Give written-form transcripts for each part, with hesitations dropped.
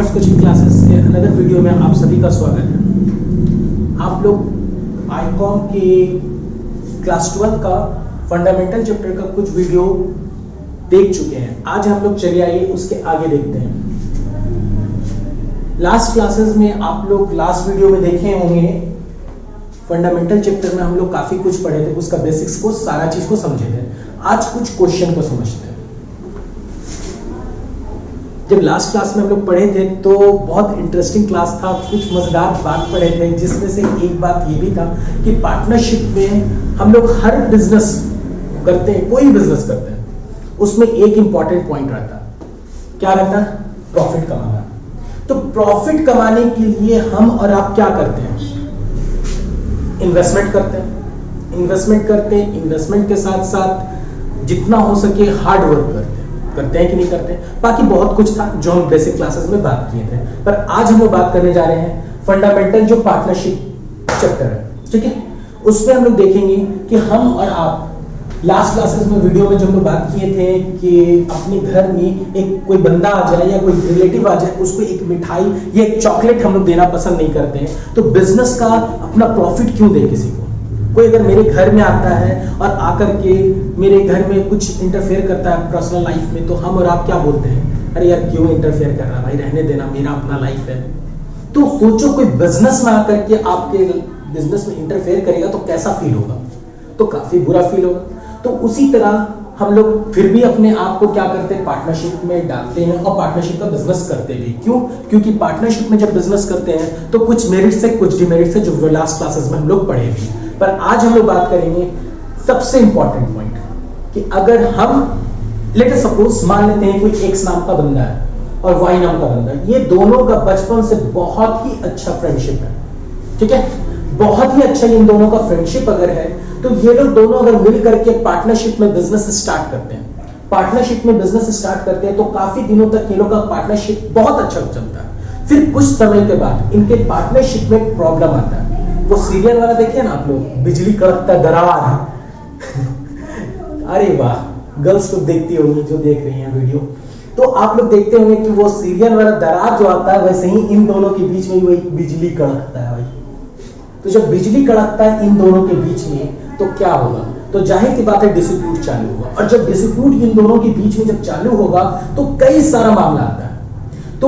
Commerce coaching classes के another video में आप सभी का स्वागत है। आप लोग आईकॉम के क्लास 12 का फंडामेंटल चैप्टर का कुछ वीडियो देख चुके हैं। आज हम लोग चलिए आइए उसके आगे देखते हैं। लास्ट क्लासेस में आप लोग लास्ट वीडियो में देखे होंगे, फंडामेंटल चैप्टर में हम लोग काफी कुछ पढ़े थे, उसका बेसिक्स को सारा चीज को समझे थे। आज कुछ क्वेश्चन को समझते हैं। जब लास्ट क्लास में हम लोग पढ़े थे तो बहुत इंटरेस्टिंग क्लास था, कुछ मजेदार बात पढ़े थे, जिसमें से एक बात ये भी था कि पार्टनरशिप में हम लोग हर बिजनेस करते हैं, कोई बिजनेस करते हैं, उसमें एक इंपॉर्टेंट पॉइंट रहता है। क्या रहता है? प्रॉफिट कमाना। तो प्रॉफिट कमाने के लिए हम और आप क्या करते हैं? इन्वेस्टमेंट करते हैं। इन्वेस्टमेंट के साथ साथ जितना हो सके हार्ड वर्क करते हैं कि नहीं करते हैं। बाकी बहुत कुछ था जो हम बेसिक क्लासेस में बात किए थे, पर आज हम लोग बात करने जा रहे हैं फंडामेंटल जो पार्टनरशिप चैप्टर है, ठीक है। उसमें हम लोग देखेंगे कि हम और आप लास्ट क्लासेस में वीडियो में जो हम लोग बात किए थे कि अपने घर में एक कोई बंदा आ जाए या कोई रिलेटिव आ जाए, उसको एक मिठाई या एक चॉकलेट हम लोग देना पसंद नहीं करते हैं। तो बिजनेस का अपना प्रॉफिट क्यों दे किसी को? कोई अगर मेरे घर में आता है और आकर के मेरे घर में कुछ इंटरफेयर करता है पर्सनल लाइफ में, तो हम और आप क्या बोलते हैं? अरे यार क्यों इंटरफेयर कर रहा है भाई, रहने देना, मेरा अपना लाइफ है। तो सोचो कोई बिजनेस में आकर के आपके बिजनेस में इंटरफेयर करेगा तो कैसा फील होगा? तो काफी बुरा फील होगा। तो उसी तरह हम लोग फिर भी अपने आप को क्या करते हैं? पार्टनरशिप में डालते हैं और पार्टनरशिप का बिजनेस करते भी। क्यों? क्योंकि पार्टनरशिप में जब बिजनेस करते हैं तो कुछ मेरिट्स है, कुछ डिमेरिट्स है, जो लास्ट क्लासेस में हम लोग पढ़े भी। पर आज हम लोग बात करेंगे सबसे इंपॉर्टेंट पॉइंट कि अगर हम लेट अस सपोज मान लेते हैं कोई एक्स नाम का बंदा है और वाई नाम का बंदा है, ये दोनों का बचपन से बहुत ही अच्छा फ्रेंडशिप है, ठीक है, बहुत ही अच्छा इन दोनों का फ्रेंडशिप अगर है, तो ये लोग दोनों अगर मिल करके पार्टनरशिप में बिजनेस स्टार्ट करते हैं, तो काफी दिनों तक ये लोग का पार्टनरशिप बहुत अच्छा चलता है। फिर कुछ समय के बाद इनके पार्टनरशिप में प्रॉब्लम आता है। वो सीरियल वाला देखिए ना आप लोग, बिजली कड़कता दरार अरे वाह, गर्ल्स तो देखती होंगी जो देख रही हैं वीडियो, तो आप लोग देखते होंगे कि वो सीरियल वाला दरार जो आता है, वैसे ही इन दोनों के बीच में वही बिजली कड़कता है भाई। तो जब बिजली कड़कता है इन दोनों के बीच में तो क्या होगा? तो जाहिर सी बात है डिस्प्यूट चालू होगा, और जब डिस्प्यूट इन दोनों के बीच में जब चालू होगा तो कई सारा मामला आता है। तो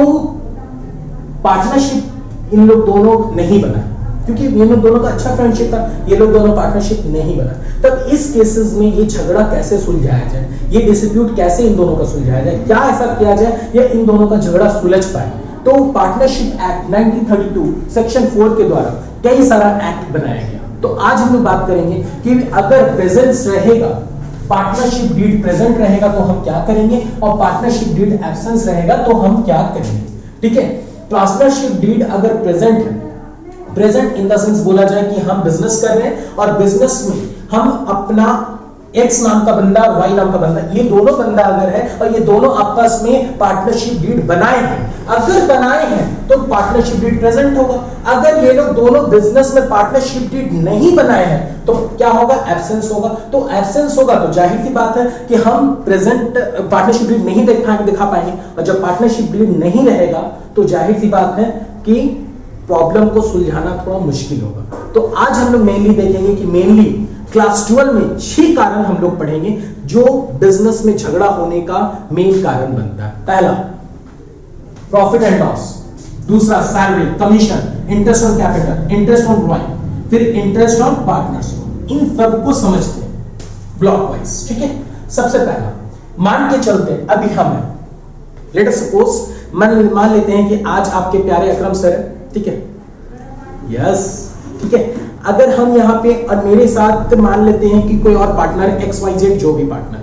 पार्टनरशिप इन लोग दोनों नहीं बना, क्योंकि ये लोग दोनों का अच्छा फ्रेंडशिप था, ये लोग दोनों पार्टनरशिप नहीं बना। तब इस केसेस में ये झगड़ा कैसे सुलझाया जाए, ये डिस्प्यूट कैसे इन दोनों का सुलझाया जाए, क्या ऐसा किया जाए या इन दोनों का झगड़ा सुलझ पाए? तो पार्टनरशिप एक्ट 1932 सेक्शन 4 के द्वारा कई सारा एक्ट बनाया गया। तो आज हम लोग बात करेंगे कि अगर प्रेजेंस रहेगा, पार्टनरशिप डीड प्रेजेंट रहेगा तो हम क्या करेंगे, और पार्टनरशिप डीड एब्सेंस रहेगा तो हम क्या करेंगे, ठीक है। पार्टनरशिप डीड अगर प्रेजेंट है, प्रेजेंट इन द सेंस बोला जाए कि हम बिजनेस कर रहे हैं और बिजनेस में हम अपना एक्स नाम का बंदा और वाई नाम का बंदा, ये दोनों बंदा अगर है और ये दोनों आपस में पार्टनरशिप डीड बनाए हैं, अगर बनाए हैं तो पार्टनरशिप डीड प्रेजेंट होगा। अगर ये लोग दोनों बिजनेस में पार्टनरशिप डीड नहीं बनाए हैं तो क्या होगा? एब्सेंस होगा। तो एब्सेंस होगा तो जाहिर सी बात है कि हम प्रेजेंट पार्टनरशिप डीड नहीं दिखा पाएंगे, और जब पार्टनरशिप डीड नहीं रहेगा तो जाहिर सी बात है कि प्रॉब्लम को सुलझाना थोड़ा मुश्किल होगा। तो आज हम लोग मेनली देखेंगे कि मेनली क्लास 12 में 6 कारण हम लोग पढ़ेंगे जो बिजनेस में झगड़ा होने का मेन कारण बनता है। पहला प्रॉफिट एंड लॉस, दूसरा salary, commission, interest on capital, interest on drawing, फिर इंटरेस्ट ऑन पार्टनरशिप। इन सबको समझते हैं ब्लॉक वाइज, ठीक है। सबसे पहला मान के चलते अभी हम है, लेट अस सपोज मान लेते हैं कि आज आपके प्यारे अकरम सर है, ठीक है, यस, ठीक है। अगर हम यहाँ पे और मेरे साथ मान लेते हैं कि कोई और पार्टनर है, XYZ जो भी पार्टनर,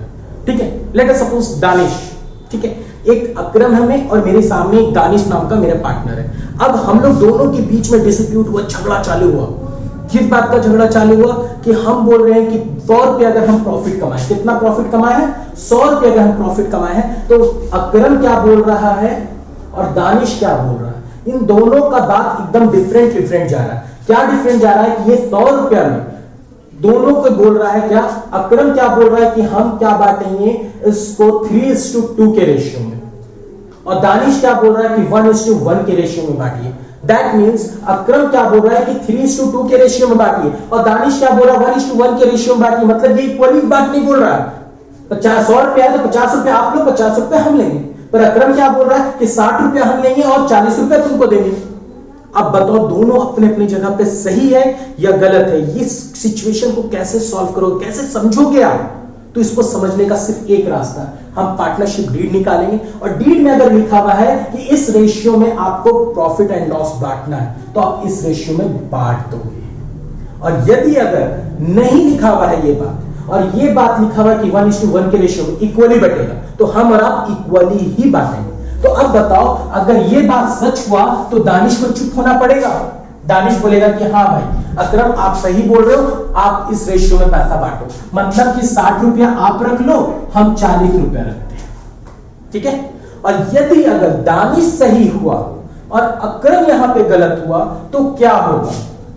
ठीक है, लेट अस सपोज दानिश, ठीक है। एक अकरम है मैं और मेरे सामने एक दानिश नाम का मेरा पार्टनर है। अब हम लोग दोनों के बीच में डिस्प्यूट हुआ, झगड़ा चालू हुआ। किस बात का झगड़ा चालू हुआ? कि हम बोल रहे हैं कि 100 रुपए अगर हम प्रॉफिट कमाए, कितना प्रॉफिट कमाए हैं? 100 रुपए अगर हम प्रॉफिट कमाए हैं, तो अकरम क्या बोल रहा है और दानिश क्या बोल रहा है? इन दोनों का बात एकदम डिफरेंट जा रहा है। क्या डिफरेंट जा रहा है कि ये 100 रुपया में दोनों को बोल रहा है क्या? अकरम क्या बोल रहा है कि हम क्या बांटेंगे इसको 3:2 के रेशियो में, और दानिश क्या बोल रहा है कि 1:1 के रेशियो में बांटिए। दैट मींस अकरम क्या बोल रहा है कि 3:2 के रेशियो में बांटिए, और दानिश क्या बोल रहा है 1:1 के रेशियो में बांटिए। मतलब ये इक्वली बांट नहीं बोल रहा है। 100 रुपया है तो 50 रुपया आप लो, 50 रुपया हम लेंगे। पर अकरम क्या बोल रहा है कि 60 रुपया हम लेंगे और 40 रुपया तुमको देंगे। अब बताओ दोनों अपने अपनी जगह पे सही है या गलत है। इस सिचुएशन को कैसे सॉल्व करोगे, कैसे समझोगे आप? तो इसको समझने का सिर्फ एक रास्ता है, हम पार्टनरशिप डीड निकालेंगे, और डीड में अगर लिखा हुआ है कि इस रेशियो में आपको प्रॉफिट एंड लॉस बांटना है तो आप इस रेशियो में बांट दोगे। और यदि अगर नहीं लिखा हुआ है ये बात, और ये बात लिखा हुआ है कि 1:1 के रेशियो में इक्वली बटेगा, तो हम और आप इक्वली ही बांटेंगे। तो अब बताओ अगर ये बात सच हुआ तो दानिश को चुप होना पड़ेगा। दानिश बोलेगा कि हाँ भाई अकरम आप सही बोल रहे हो, आप इस रेशियो में पैसा बांटो। मतलब कि 60 रुपया आप रख लो, हम 40 रुपया रखते हैं, ठीक है। और यदि अगर दानिश सही हुआ और अकरम यहां पे गलत हुआ तो क्या होगा?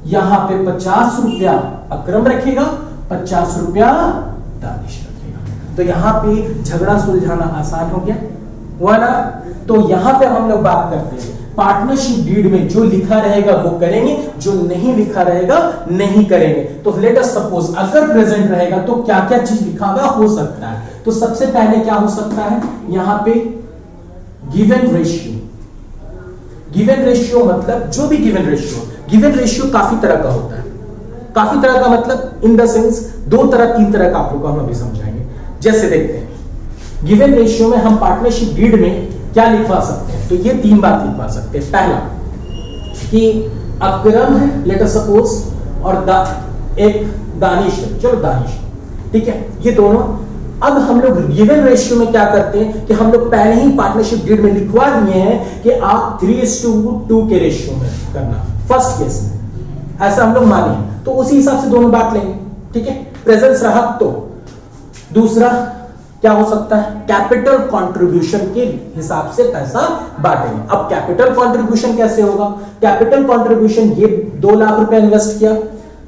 यहां पे 50 रुपया अकरम रखेगा, 50 रुपया दानिश रखेगा। तो यहां पे झगड़ा सुलझाना आसान हो गया, हुआ ना। तो यहां पे हम लोग बात करते हैं पार्टनरशिप डीड में जो लिखा रहेगा वो करेंगे, जो नहीं लिखा रहेगा नहीं करेंगे। तो लेट अस सपोज अगर प्रेजेंट रहेगा तो क्या क्या चीज लिखा हुआ हो सकता है। तो सबसे पहले क्या हो सकता है, यहां पे गिवन रेशियो। गिवन रेशियो मतलब जो भी गिवन रेशियो काफी तरह का होता है। काफी तरह का मतलब इन द सेंस 2 तरह 3 तरह का आप लोग को हम अभी समझाएंगे। जैसे देखते हैं गिवन रेशियो में हम पार्टनरशिप डीड में क्या लिखवा सकते हैं। तो ये 3 बात लिखवा सकते हैं। पहला कि अकरम है लेट अस सपोज, और एक दानिश है, चलो दानिश, ठीक है, ये दोनों। अब हम लोग गिवन रेशियो में क्या करते हैं कि हम लोग पहले ही पार्टनरशिप डीड में लिखवा दिए हैं कि आप 3:2 के रेशियो में करना। फर्स्ट केस में ऐसा हम लोग माने तो उसी हिसाब से दोनों बांट लेंगे, ठीक है। प्रेजेंस रहा तो। दूसरा क्या हो सकता है, कैपिटल कंट्रीब्यूशन के हिसाब से पैसा बांटेंगे। अब कैपिटल कंट्रीब्यूशन कैसे होगा? कैपिटल कंट्रीब्यूशन ये 2 लाख रुपए इन्वेस्ट किया,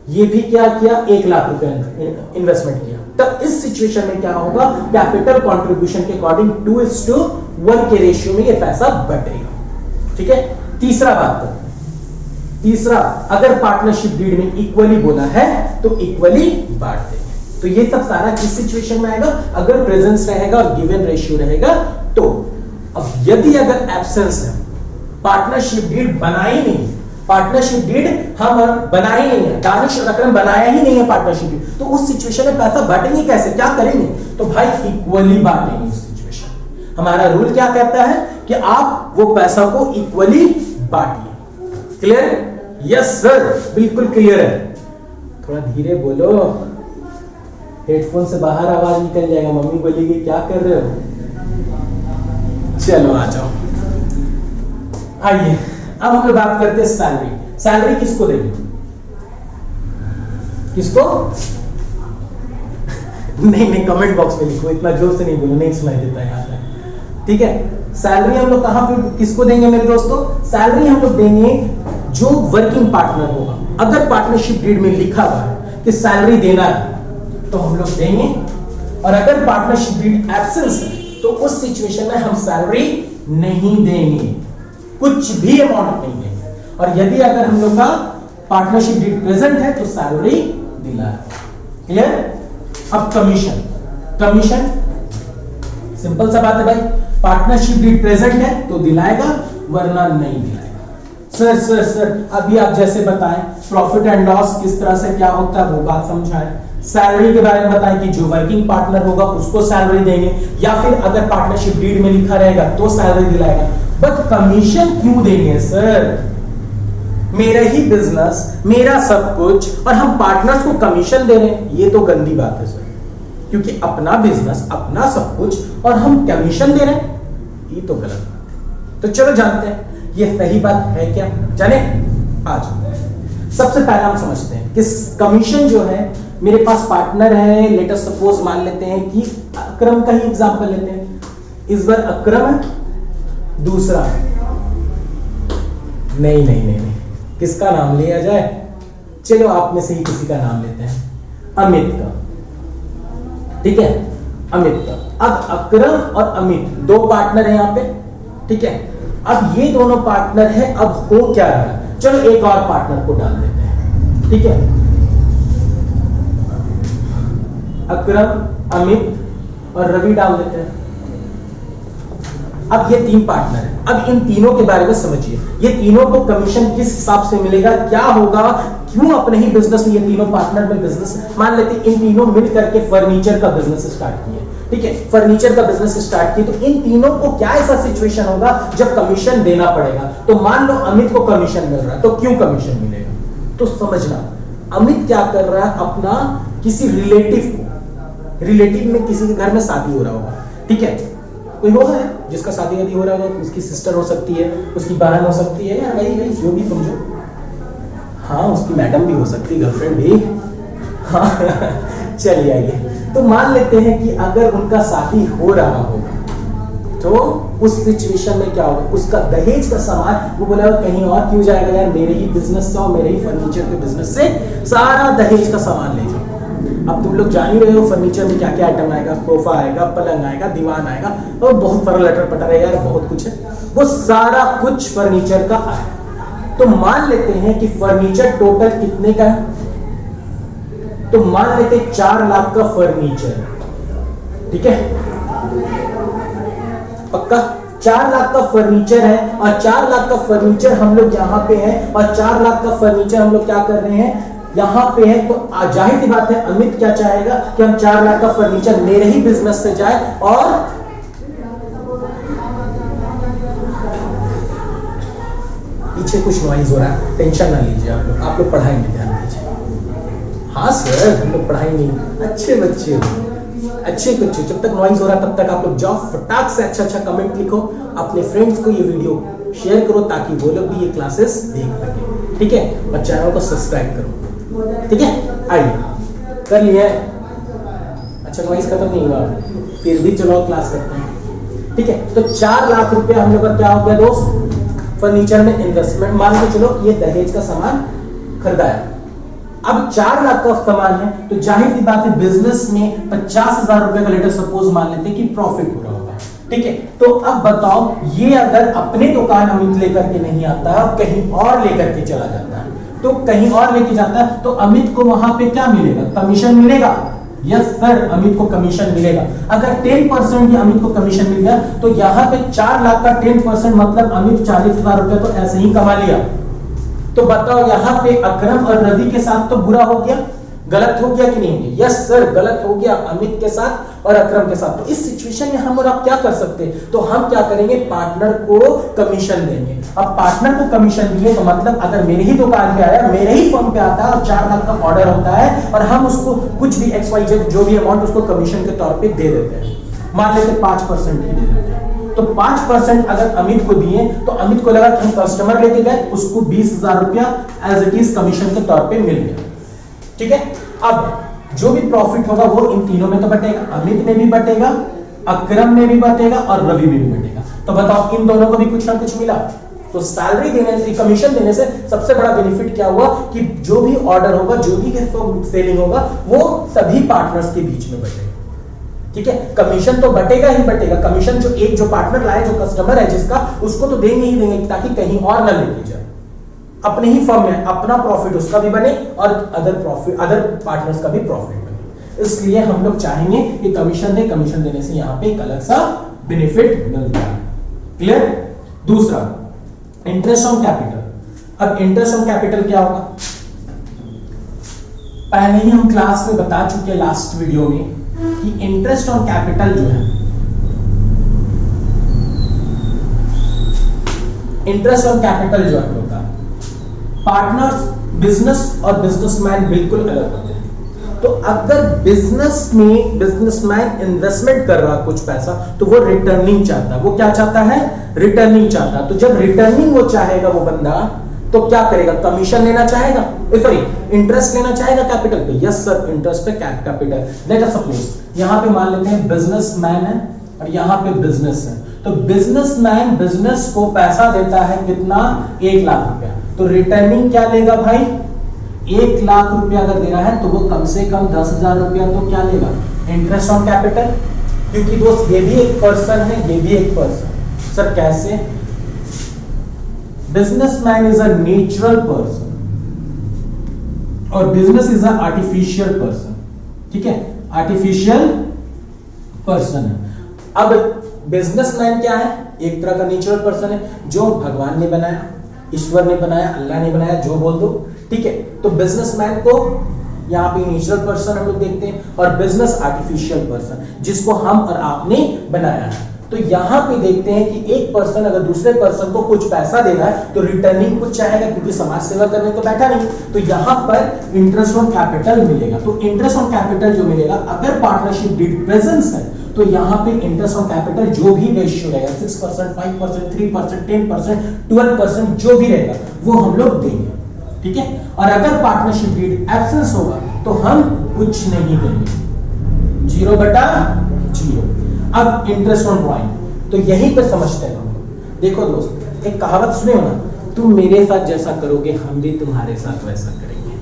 ये भी क्या किया 1 लाख रुपए इन्वेस्टमेंट किया। तब इस सिचुएशन में क्या होगा, कैपिटल कंट्रीब्यूशन के अकॉर्डिंग 2:1 के रेशियो में ये पैसा बटेगा, ठीक है। तीसरा बात करते हैं। तीसरा, अगर पार्टनरशिप डीड में इक्वली बोला है तो इक्वली बांट देंगे। तो ये सब सारा किस सिचुएशन में आएगा, अगर प्रेजेंस रहेगा और गिवन रेशियो रहेगा तो। अब यदि अगर एब्सेंस है, पार्टनरशिप डीड बनाई नहीं, पार्टनरशिप डीड हम बनाए नहीं है, दानिश और अकरम बनाया ही नहीं है पार्टनरशिप डीड, तो उस सिचुएशन में पैसा बांटेंगे कैसे, क्या करेंगे? तो भाई इक्वली बांटेंगे। उस सिचुएशन हमारा रूल क्या कहता है कि आप वो पैसा को इक्वली बांटिए। क्लियर? यस सर, बिल्कुल क्लियर है। थोड़ा धीरे बोलो, हेडफोन से बाहर आवाज निकल जाएगा, मम्मी बोलेगी क्या कर रहे हो। चलो आ जाओ, आइए अब हम लोग बात करते हैं सैलरी। सैलरी किसको देंगे, किसको? नहीं कमेंट बॉक्स में लिखो, इतना जोर से नहीं बोलो, नहीं सुनाई देता है यहाँ तक, ठीक है। सैलरी हम लोग कहां पे किसको देंगे मेरे दोस्तों? सैलरी हम लोग देंगे जो वर्किंग पार्टनर होगा। अगर पार्टनरशिप डीड में लिखा हुआ है कि सैलरी देना है तो हम लोग देंगे, और अगर पार्टनरशिप डीड एब्सेंस है तो उस सिचुएशन में हम सैलरी नहीं देंगे, कुछ भी अमाउंट नहीं देंगे। और यदि अगर हम लोग का पार्टनरशिप डीड प्रेजेंट है तो सैलरी दिला है। क्लियर? अब कमीशन, कमीशन सिंपल सा बात है भाई, पार्टनरशिप डीड प्रेजेंट है तो दिलाएगा वरना नहीं दिलाएगा। सर सर सर अभी आप जैसे बताएं प्रॉफिट एंड लॉस किस तरह से क्या होता है वो बात समझाएं, सैलरी के बारे में बताएं कि जो वर्किंग पार्टनर होगा उसको सैलरी देंगे, या फिर अगर पार्टनरशिप डीड में लिखा रहेगा तो सैलरी दिलाएगा। बट कमीशन क्यों देंगे सर? मेरा ही बिजनेस, मेरा सब कुछ, और हम पार्टनर्स को कमीशन दे रहे हैं, ये तो गंदी बात है सर, क्योंकि अपना बिजनेस अपना सब कुछ और हम कमीशन दे रहे हैं, ये तो गलत बात है। तो चलो जानते हैं ये सही बात है क्या, जाने। आज सबसे पहले हम समझते हैं कि कमीशन जो है, मेरे पास पार्टनर है, लेट अस सपोज मान लेते हैं कि अकरम का ही एग्जांपल लेते हैं। इस बार अकरम है, दूसरा नहीं, किसका नाम लिया जाए? चलो आप में से ही किसी का नाम लेते हैं, अमित का, ठीक है, अमित का। अब अकरम और अमित दो पार्टनर है यहाँ पे, ठीक है, अब ये दोनों पार्टनर है, अब हो क्या रहा है, चलो एक और पार्टनर को डाल देते हैं, ठीक है, अकरम, अमित और रवि डाल देते हैं। अब ये 3 पार्टनर है, अब इन तीनों के बारे में समझिए, ये तीनों को कमीशन किस हिसाब से मिलेगा, क्या होगा, क्यों अपने ही बिजनेस में ये तीनों पार्टनर में बिजनेस, मान लेते इन तीनों मिल करके फर्नीचर का बिजनेस स्टार्ट किए, ठीक है, फर्नीचर का बिजनेस स्टार्ट किए, तो इन तीनों को क्या ऐसा सिचुएशन होगा जब कमीशन देना पड़ेगा। तो मान लो अमित को कमीशन मिल रहा है, तो क्यों कमीशन मिलेगा, तो समझना, अमित क्या कर रहा है, अपना किसी रिलेटिव में किसी के घर में शादी हो रहा होगा, ठीक है, कोई होगा है जिसका शादी वादी हो रहा होगा, उसकी सिस्टर हो सकती है, उसकी बहन हो सकती है, या वही जो भी समझो, हाँ उसकी मैडम भी हो सकती है, गर्लफ्रेंड भी, हाँ चलिए आइए, तो मान लेते हैं कि अगर उनका शादी हो रहा होगा तो उस सिचुएशन में क्या होगा, उसका दहेज का सामान वो बोला कहीं और क्यों जाएगा यार, मेरे ही बिजनेस से और मेरे ही फर्नीचर के बिजनेस से सारा दहेज का सामान ले जाओ। अब तुम लोग जान ही रहे हो फर्नीचर में क्या क्या आइटम आएगा, सोफा आएगा, पलंग आएगा, दीवान आएगा, और बहुत सारा लटर पटर है यार, बहुत कुछ है, वो सारा कुछ फर्नीचर का आएगा। तो मान लेते हैं कि फर्नीचर टोटल कितने का है, तो मान लेते 4 लाख का फर्नीचर, ठीक है, पक्का 4 लाख का फर्नीचर है, और 4 लाख का फर्नीचर हम लोग यहाँ पे है, और 4 लाख का फर्नीचर हम लोग क्या कर रहे हैं यहाँ पे है, तो जाहिर सी बात है अमित क्या चाहेगा कि हम 4 लाख का फर्नीचर मेरे ही बिजनेस से जाए, और पीछे कुछ नॉइज हो रहा है, टेंशन ना लीजिए आप लोग पढ़ाई में ध्यान दीजिए। हाँ सर हम लोग पढ़ाई में अच्छे बच्चे जब तक नॉइज हो रहा है तब तक आप लोग जाओ, फटाक से अच्छा कमेंट लिखो, अपने फ्रेंड्स को ये वीडियो शेयर करो ताकि वो लोग भी ये क्लासेस देख सके, ठीक है, और चैनल को सब्सक्राइब करो, ठीक है, आइए कर लिए, अच्छा नॉइज खत्म नहीं हुआ, फिर भी चलो क्लास करते हैं, ठीक है। तो 4 लाख रुपए हम लोग का क्या हो गया दोस्त, फर्नीचर में इन्वेस्टमेंट, मान के चलो ये दहेज का सामान खरीदा है, अब 4 लाख का सामान है, तो जाहिर सी बात है बिजनेस में 50,000 रुपए का लेटर सपोज मान लेते हैं कि प्रॉफिट हो रहा होगा, ठीक है। तो अब बताओ ये अगर अपने दुकान अमित लेकर के नहीं आता, कहीं और लेकर के चला जाता है, तो कहीं और लेके जाता है, तो अमित को वहां पे क्या मिलेगा, कमीशन मिलेगा, यस सर अमित को कमीशन मिलेगा। अगर 10% ही अमित को कमीशन मिल गया, तो यहाँ पे 4 लाख का 10% मतलब अमित 40,000 रुपए तो ऐसे ही कमा लिया। तो बताओ यहाँ पे अकरम और रवि के साथ तो बुरा हो गया, गलत हो गया कि नहीं हो गया, यस सर गलत हो गया अमित के साथ और अकरम के साथ। तो इस सिचुएशन में हम और आप क्या कर सकते हैं, तो हम क्या करेंगे, पार्टनर को कमीशन देंगे। अब पार्टनर को कमीशन दिए तो मतलब अगर मेरे ही दुकान पे आया, मेरे ही फर्म पे आता है और 4 लाख का ऑर्डर होता है और हम उसको कुछ भी XYZ जो भी अमाउंट उसको कमीशन के तौर पे दे देते हैं, मान लेते 5% ही दे देते हैं, तो 5% अगर अमित को दिए तो अमित को लगा कि हम कस्टमर लेके गए, उसको 20,000 रुपया एज इट इज कमीशन के तौर पे मिल गया, ठीक है। अब जो भी प्रॉफिट होगा वो इन तीनों में तो बटेगा, अमित में भी बटेगा, अकरम में भी बटेगा और रवि में भी बटेगा। तो बताओ इन दोनों को भी कुछ ना कुछ मिला। तो सैलरी देने से, कमीशन देने से सबसे बड़ा बेनिफिट क्या हुआ कि जो भी ऑर्डर होगा, जो भी सेलिंग होगा वो सभी पार्टनर्स के बीच में बटेगा, ठीक है। कमीशन तो बटेगा ही बटेगा, कमीशन जो पार्टनर लाए, जो कस्टमर है जिसका, उसको तो देंगे ही देंगे ताकि कहीं और ना लेके जाए, अपने ही फर्म में अपना प्रॉफिट उसका भी बने और अदर पार्टनर्स का भी प्रॉफिट बने। इसलिए हम लोग चाहेंगे कि कमीशन दे, कमीशन देने से यहाँ पे एक अलग सा बेनिफिट मिलता है। क्लियर। दूसरा इंटरेस्ट ऑन कैपिटल। अब इंटरेस्ट ऑन कैपिटल क्या होगा, पहले ही हम क्लास में बता चुके हैं लास्ट वीडियो में कि इंटरेस्ट ऑन कैपिटल जो है, इंटरेस्ट ऑन कैपिटल जो है होता है, पार्टनर्स बिजनेस और बिजनेसमैन बिल्कुल अलग होते हैं। तो अगर बिजनेस में बिजनेसमैन इन्वेस्टमेंट कर रहा कुछ पैसा, तो वो रिटर्निंग चाहता है। वो क्या चाहता है, रिटर्निंग चाहता है। तो जब रिटर्निंग वो चाहेगा वो बंदा, तो क्या करेगा, कमीशन लेना चाहेगा, सॉरी इंटरेस्ट लेना चाहेगा कैपिटल पे। यस सर, इंटरेस्ट पे कैपिटल। लेट अस सपोज यहाँ पे मान लेते हैं बिजनेसमैन है और यहाँ पे बिजनेस है। तो बिजनेसमैन बिजनेस को पैसा देता है कितना, 1 लाख रुपया। तो रिटर्निंग क्या लेगा भाई, 1 लाख रुपया अगर दे रहा है तो वो कम से कम 10,000 रुपया तो क्या लेगा, इंटरेस्ट ऑन कैपिटल। क्योंकि दोस्त ये भी एक पर्सन है, ये भी एक पर्सन, सर कैसे? Businessman is a natural person और business is a artificial person. ठीक है, आर्टिफिशियल पर्सन है। अब बिजनेसमैन क्या है? एक तरह का नेचुरल पर्सन है जो भगवान ने बनाया, ईश्वर ने बनाया, अल्लाह ने बनाया, जो बोल दो। ठीक है, तो बिजनेसमैन को यहाँ पे नेचुरल पर्सन हम लोग देखते हैं और बिजनेस आर्टिफिशियल पर्सन जिसको हम और आपने बनाया है। तो यहाँ पे देखते हैं कि एक पर्सन अगर दूसरे पर्सन को कुछ पैसा दे रहा है तो रिटर्निंग कुछ चाहेगा, क्योंकि समाज सेवा करने तो बैठा नहीं। तो यहाँ पर इंटरेस्ट ऑन कैपिटल मिलेगा। तो इंटरेस्ट ऑन कैपिटल जो मिलेगा, अगर पार्टनरशिप डीड प्रेजेंस है तो यहाँ पे इंटरेस्ट ऑन कैपिटल जो भी रेशियो रहेगा 6%, 5%, 3%, 10%, 12% जो भी रहेगा वो हम लोग देंगे। ठीक है, और अगर पार्टनरशिप डीड एब्सेंस होगा तो हम कुछ नहीं देंगे, 0/0। अब इंटरेस्ट ऑन ड्राइंग, तो यहीं पे समझते हैं हम। देखो दोस्त, एक कहावत सुने हो ना, तुम मेरे साथ जैसा करोगे हम भी तुम्हारे साथ वैसा करेंगे।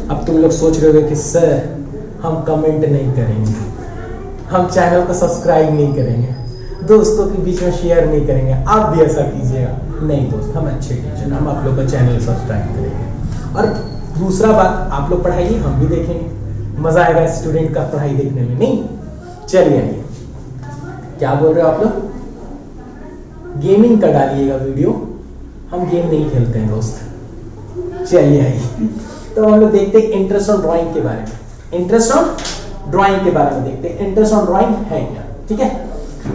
अब तुम लोग सोच रहे हो कि सर हम कमेंट नहीं करेंगे, हम चैनल को सब्सक्राइब नहीं करेंगे, दोस्तों के बीच में शेयर नहीं करेंगे, आप भी ऐसा कीजिएगा। नहीं दोस्त, हम अच्छे टीचर, हम आप लोग का चैनल सब्सक्राइब करेंगे। और दूसरा बात, आप लोग पढ़ाइए, हम भी देखेंगे, मजा आएगा स्टूडेंट का पढ़ाई देखने में। नहीं, चलिए आइए, क्या बोल रहे हो आप लोग? गेमिंग का डालिएगा वीडियो, हम गेम नहीं खेलते हैं दोस्त। चलिए आइए, तो हम लोग देखते हैं इंटरेस्ट ऑन ड्राइंग के बारे में। इंटरेस्ट ऑन ड्राइंग के बारे में देखते हैं, इंटरेस्ट ऑन ड्राइंग है क्या। ठीक है,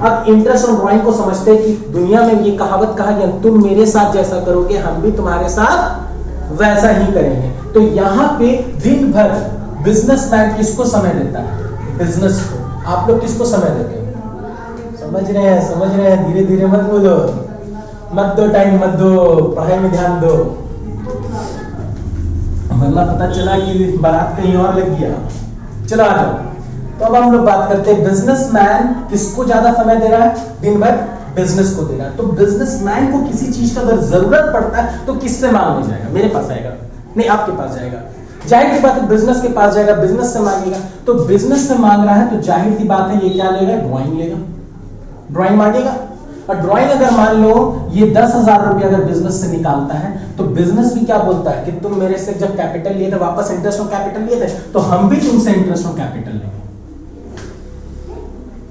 अब इंटरेस्ट ऑन ड्राइंग को समझते हैं कि दुनिया में ये कहावत कहा गया, तुम मेरे साथ जैसा करोगे हम भी तुम्हारे साथ वैसा ही करेंगे। तो यहाँ पे दिन भर बिजनेसमैन किसको समय देता है? बिजनेस को। आप लोग किसको समय देते हो? समझ रहे हैं, धीरे धीरे मत बोलो, मत दो टाइम, मत दो, पढ़ाई में ध्यान दो, वरना पता चला कि बारात कहीं और लग गया। चलो आ जाओ। तो अब हम लोग बात करते हैं बिजनेसमैन किसको ज्यादा समय दे रहा है? दिन भर बिजनेस को दे रहा है। तो बिजनेसमैन को किसी चीज का अगर जरूरत पड़ता है तो किससे मांगने जाएगा? मेरे पास आएगा? नहीं, आपके पास जाएगा। जाहिर सी बात है बिजनेस के पास जाएगा, बिजनेस से मांगेगा। तो बिजनेस से मांग रहा है तो जाहिर सी बात है ये क्या लेगा? ड्राइंग लेगा, ड्राइंग मांगेगा। और ड्राइंग अगर मान लो ये 10,000 रुपया अगर बिजनेस से निकालता है तो बिजनेस भी क्या बोलता है कि तुम मेरे से जब कैपिटल लिए थे, वापस इंटरेस्ट ऑन कैपिटल लिए थे, तो हम भी तुमसे इंटरेस्ट ऑन कैपिटल लेंगे।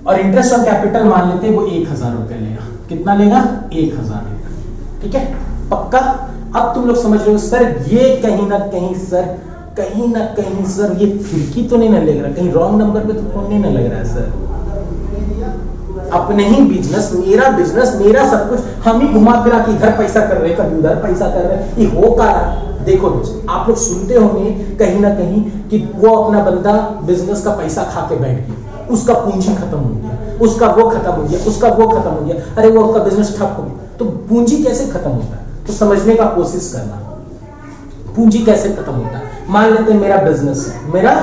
और इंटरेस्ट ऑन कैपिटल मान लेते हैं वो 1,000 रुपया लेगा। कितना लेगा? 1,000 लेगा। ठीक है, पक्का? अब तुम लोग समझ रहे हो सर ये कहीं ना कहीं सर ये खिड़की तो नहीं ना लग रहा, कहीं रॉन्ग नंबर पे तो फोन नहीं ना लग रहा है सर। अपने ही बिजनेस, मेरा सब कुछ, हम ही घुमा फिरा के इधर पैसा कर रहे हैं, कभी उधर पैसा कर रहे हैं, ये हो का। देखो दोस्त, आप लोग सुनते होंगे कहीं ना कहीं कि वो अपना बंदा बिजनेस का पैसा खा के बैठ गया, उसका पूंजी खत्म हो गया, उसका वो खत्म हो गया, उसका वो खत्म हो गया, अरे वो उसका बिजनेस ठप हो गया। तो पूंजी कैसे खत्म होता है? तो समझने का कोशिश करना, पूंजी कैसे खत्म होता है। मान लेते हैं मेरा बिजनेस है, मेरा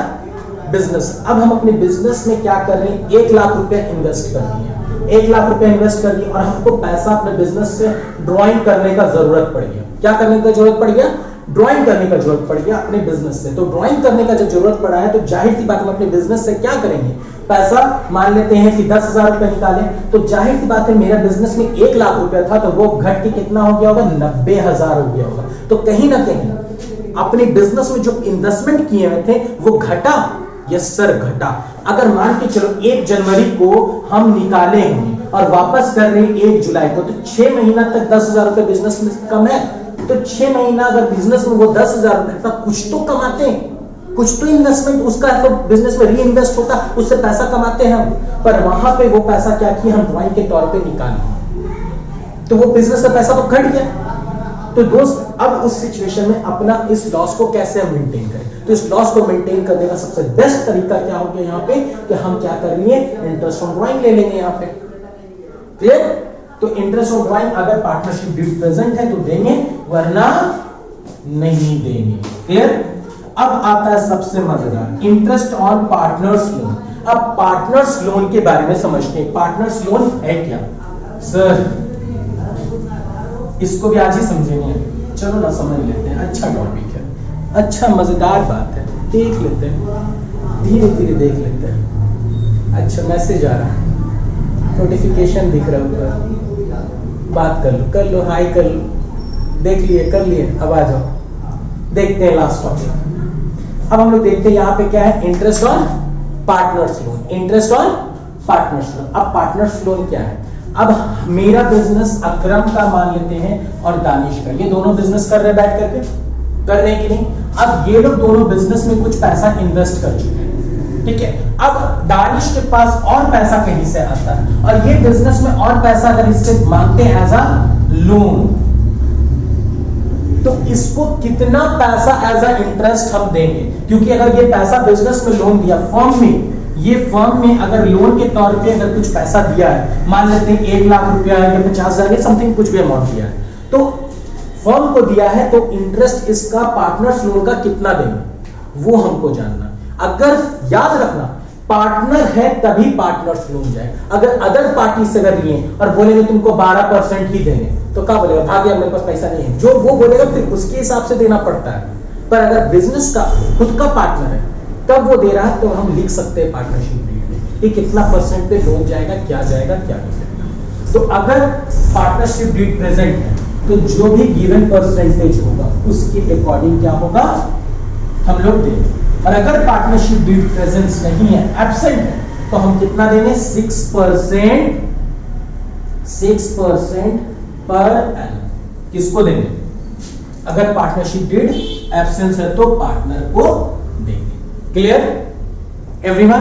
बिजनेस, अब हम अपने बिजनेस में क्या कर रहे हैं? 1 लाख रुपया इन्वेस्ट कर दिए, 1 लाख रुपया इन्वेस्ट कर दिए और हमको पैसा अपने बिजनेस से ड्राइंग करने का जरूरत पड़ गया। क्या करने का जरूरत पड़ गया? ड्राइंग करने का जरूरत पड़ गया अपने बिजनेस से। तो ड्राइंग करने का जब जरूरत पड़ा है तो जाहिर सी बात हम अपने बिजनेस से क्या करेंगे? पैसा मान लेते हैं कि 10,000 रुपया निकालें, तो जाहिर सी बात है मेरा बिजनेस में 1 लाख रुपया था तो वो घट के कितना हो गया होगा? 90,000 हो गया होगा। तो कहीं ना कहीं अपने बिजनेस में जो इन्वेस्टमेंट किए हुए थे वो घटा। यस सर, घटा। अगर मान के चलो 1 जनवरी को हम निकाले हैं और वापस कर रहे हैं 1 जुलाई को, तो 6 महीना तक 10,000 रुपए बिजनेस में कम है। तो 6 महीना अगर बिजनेस में वो 10,000 रुपए था, कुछ तो कमाते हैं, कुछ तो इन्वेस्टमेंट उसका तो बिजनेस में री इन्वेस्ट होता, उससे पैसा कमाते हैं हम। पर वहां पे वो पैसा क्या किया? हम ड्राइंग के तौर पे निकाले, तो वो बिजनेस का पैसा तो घट गया। तो दोस्त अब उस सिचुएशन में अपना इस लॉस को कैसे हम मेंटेन करें? तो इस लॉस को मेंटेन करने का सबसे बेस्ट तरीका क्या हो गया यहाँ पे कि हम क्या कर लेंगे? इंटरेस्ट ऑन ड्राइंग ले लेंगे यहाँ पे। क्लियर? तो इंटरेस्ट ऑन ड्राइंग अगर पार्टनरशिप डीड प्रेजेंट है तो देंगे, वरना नहीं देंगे। क्लियर? अब आता है सबसे मजेदार, इंटरेस्ट ऑन पार्टनर्स लोन। अब पार्टनर्स लोन के बारे में समझते हैं। पार्टनर्स लोन है क्या? सर इसको भी आज ही समझेंगे, चलो ना समझ लेते हैं। अच्छा टॉपिक है, अच्छा मजेदार बात है, देख लेते हैं, धीरे धीरे देख लेते हैं। अच्छा मैसेज आ रहा है, नोटिफिकेशन दिख रहा है ऊपर, बात कर लो, हाई कर लो, देख लिए, कर लिए, अब आ जाओ, देखते हैं लास्ट टॉपिक। अब हम लोग देखते हैं यहाँ पे क्या है, interest on partners loan, interest on partners loan. अब पार्टनर्स लोन क्या है? अब मेरा बिजनेस अकरम का मान लेते हैं और दानिश का, ये दोनों बिजनेस कर रहे बैठ करके, कर रहे हैं कि नहीं? अब ये लोग दोनों बिजनेस में कुछ पैसा इन्वेस्ट कर चुके हैं, ठीक है। अब दानिश के पास और पैसा कहीं से आता है और ये बिजनेस में और पैसा अगर इससे मांगते हैं एज अ लोन, तो इसको कितना पैसा एज अ इंटरेस्ट हम देंगे? क्योंकि अगर ये पैसा बिजनेस में लोन दिया फर्म में, ये फर्म में अगर लोन के तौर पे अगर कुछ पैसा दिया है, मान लेते हैं 1 लाख रुपया या 50,000 या समथिंग कुछ भी अमाउंट दिया है, तो फर्म को दिया है, तो इंटरेस्ट इसका पार्टनर्स लोन का कितना देंगे वो हमको जानना। अगर याद रखना पार्टनर है तभी पार्टनर्स लोन जाए। अगर अदर पार्टी से अगर लिए और बोलेंगे तुमको 12% ही देंगे, तो क्या बोलेगा, भाग गया, मेरे पास पैसा नहीं है, जो वो बोलेगा फिर उसके हिसाब से देना पड़ता है। पर अगर बिजनेस का खुद का पार्टनर है तब वो दे रहा है, तो हम लिख सकते हैं पार्टनरशिप डीड में कि कितना परसेंट पे लोन जाएगा, क्या जाएगा, क्या नहीं जाएगा। तो अगर पार्टनरशिप डीड प्रेजेंट है तो जो भी गिवन परसेंटेज होगा उसके अकॉर्डिंग क्या होगा, हम लोग देंगे। और अगर पार्टनरशिप डीड प्रेजेंस नहीं है, एब्सेंट है, तो हम कितना देंगे, 6% पर एनम। किसको देंगे? अगर पार्टनरशिप डीड एब्सेंस है तो पार्टनर को देंगे। Clear everyone?